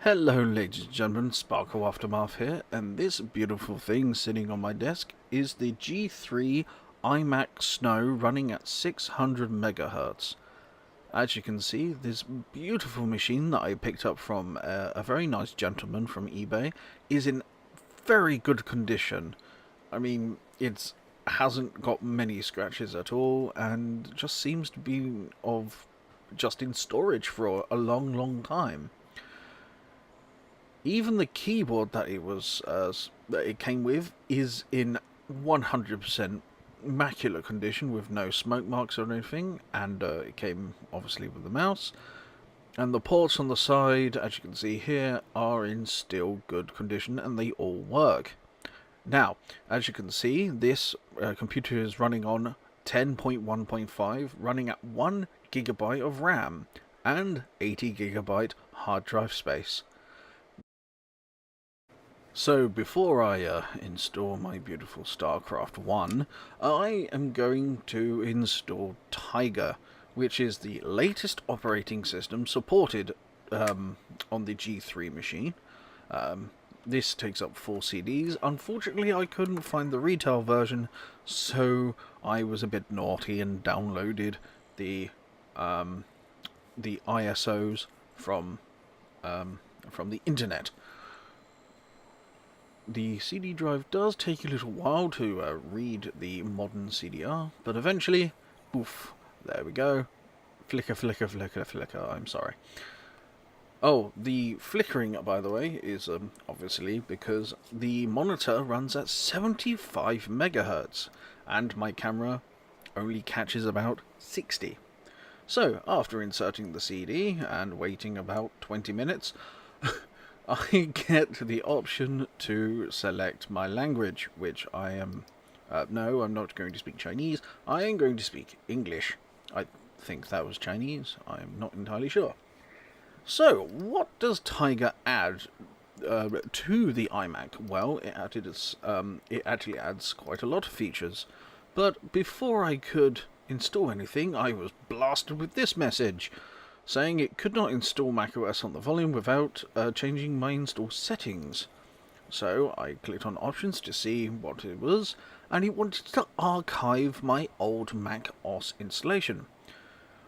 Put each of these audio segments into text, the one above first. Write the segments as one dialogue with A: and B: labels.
A: Hello ladies and gentlemen, Sparkle Aftermath here, and this beautiful thing sitting on my desk is the G3 iMac Snow running at 600 megahertz. As you can see, this beautiful machine that I picked up from a very nice gentleman from eBay is in very good condition. I mean, it hasn't got many scratches at all, and just seems to be just in storage for a long time. Even the keyboard that it came with is in 100% immaculate condition with no smoke marks or anything, and it came obviously with the mouse. And the ports on the side, as you can see here, are in still good condition and they all work. Now, as you can see, this computer is running on 10.1.5, running at 1 gigabyte of RAM and 80 gigabyte hard drive space. So before I install my beautiful StarCraft 1, I am going to install Tiger, which is the latest operating system supported on the G3 machine. This takes up 4 CDs. Unfortunately, I couldn't find the retail version, so I was a bit naughty and downloaded the ISOs from the internet. The CD drive does take a little while to read the modern CDR, but eventually, oof, there we go. Flicker, flicker, flicker, flicker, I'm sorry. Oh, the flickering, by the way, is obviously because the monitor runs at 75 megahertz, and my camera only catches about 60. So, after inserting the CD and waiting about 20 minutes, I get the option to select my language, which I am... no, I'm not going to speak Chinese. I am going to speak English. I think that was Chinese. I'm not entirely sure. So, what does Tiger add to the iMac? Well, it actually adds quite a lot of features. But before I could install anything, I was blasted with this message, saying it could not install macOS on the volume without changing my install settings. So I clicked on options to see what it was, and it wanted to archive my old Mac OS installation,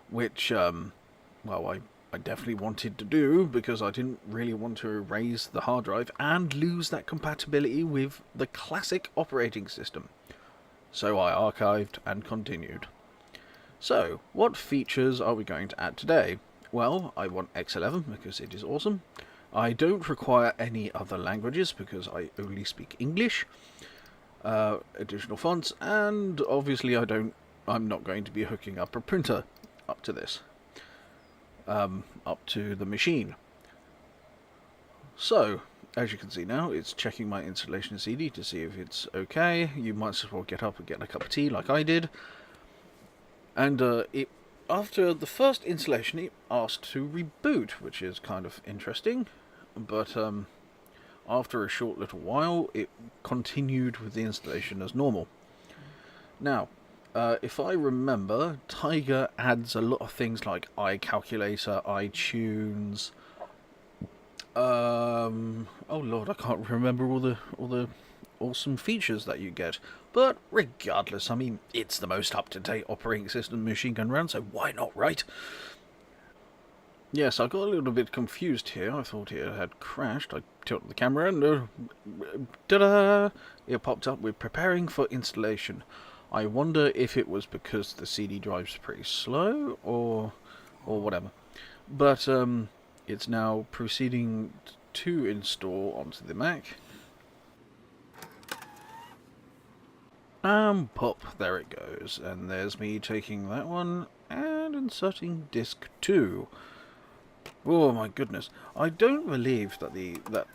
A: which, well, I definitely wanted to do because I didn't really want to erase the hard drive and lose that compatibility with the classic operating system. So I archived and continued. So, what features are we going to add today? Well, I want X11 because it is awesome. I don't require any other languages because I only speak English. Additional fonts, and obviously I'm not going to be hooking up a printer up to this. Up to the machine. So, as you can see now, it's checking my installation CD to see if it's okay. You might as well get up and get a cup of tea like I did. And after the first installation, it asked to reboot, which is kind of interesting. But after a short little while, it continued with the installation as normal. Now, if I remember, Tiger adds a lot of things like iCalculator, iTunes. Oh lord, I can't remember all the awesome features that you get. But regardless, I mean, it's the most up-to-date operating system machine can run, so why not, right? Yes, I got a little bit confused here. I thought it had crashed. I tilted the camera and ta-da! It popped up with preparing for installation. I wonder if it was because the CD drive's pretty slow or whatever. But it's now proceeding to install onto the Mac. And pop, there it goes. And there's me taking that one and inserting disk 2. Oh my goodness. I don't believe that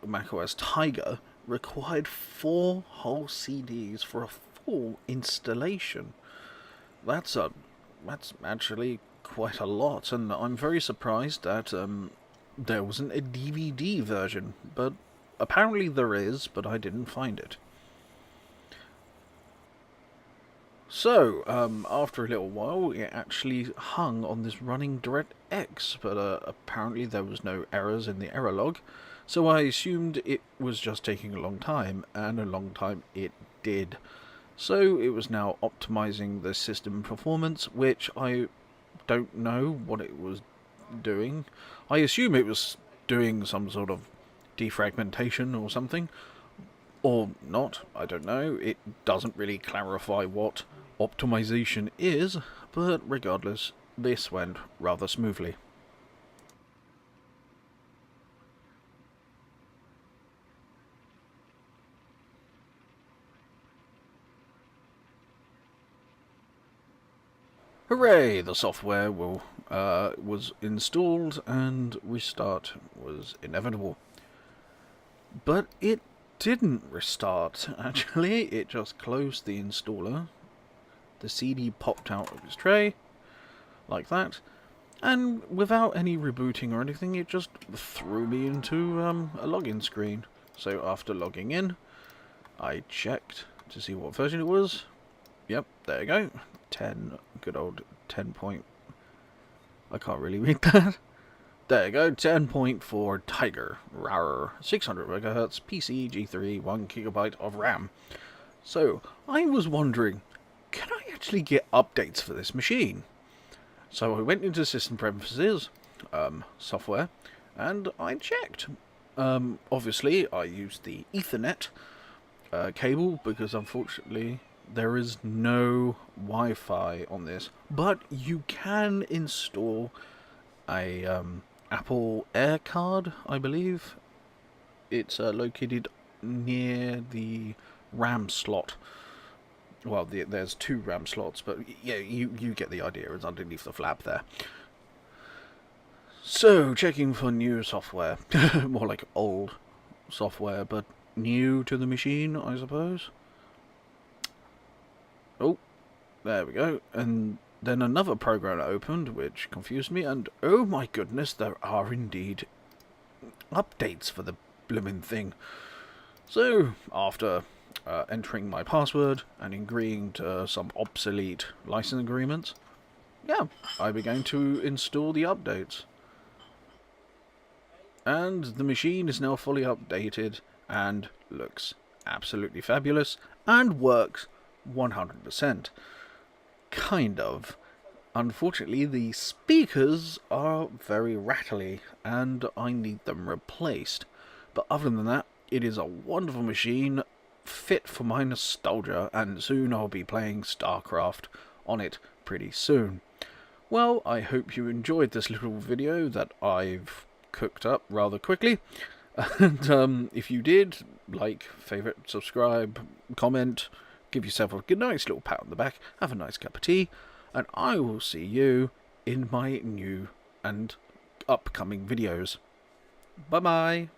A: macOS Tiger required 4 whole CDs for a full installation. That's actually quite a lot, and I'm very surprised that there wasn't a DVD version, but apparently there is, but I didn't find it. So, after a little while, it actually hung on this running DirectX, but apparently there was no errors in the error log, so I assumed it was just taking a long time, and a long time it did. So it was now optimizing the system performance, which I don't know what it was doing. I assume it was doing some sort of defragmentation or something, or not, I don't know. It doesn't really clarify what optimization is, but regardless, this went rather smoothly. Hooray! The software was installed and restart was inevitable. But it didn't restart, actually. It just closed the installer. The CD popped out of its tray, like that. And without any rebooting or anything, it just threw me into a login screen. So after logging in, I checked to see what version it was. Yep, there you go. 10, good old 10 point. I can't really read that. There you go, 10.4 Tiger, RAR, 600 MHz, PC, G3, 1 GB of RAM. So, I was wondering, can I actually get updates for this machine? So I went into System Preferences, software, and I checked. Obviously, I used the Ethernet cable because unfortunately there is no Wi-Fi on this, but you can install a Apple Air card, I believe. It's located near the RAM slot. Well, there's 2 RAM slots, but yeah, you get the idea. It's underneath the flap there. So, checking for new software. More like old software, but new to the machine, I suppose. Oh, there we go. And then another program opened, which confused me, and oh my goodness, there are indeed updates for the blooming thing. So, after entering my password and agreeing to some obsolete license agreements, yeah, I began to install the updates. And the machine is now fully updated and looks absolutely fabulous and works 100%. Kind of. Unfortunately, the speakers are very rattly and I need them replaced. But other than that, it is a wonderful machine, fit for my nostalgia, and soon I'll be playing StarCraft on it pretty soon. Well, I hope you enjoyed this little video that I've cooked up rather quickly. And if you did, like, favourite, subscribe, comment, give yourself a nice little pat on the back, have a nice cup of tea, and I will see you in my new and upcoming videos. Bye-bye.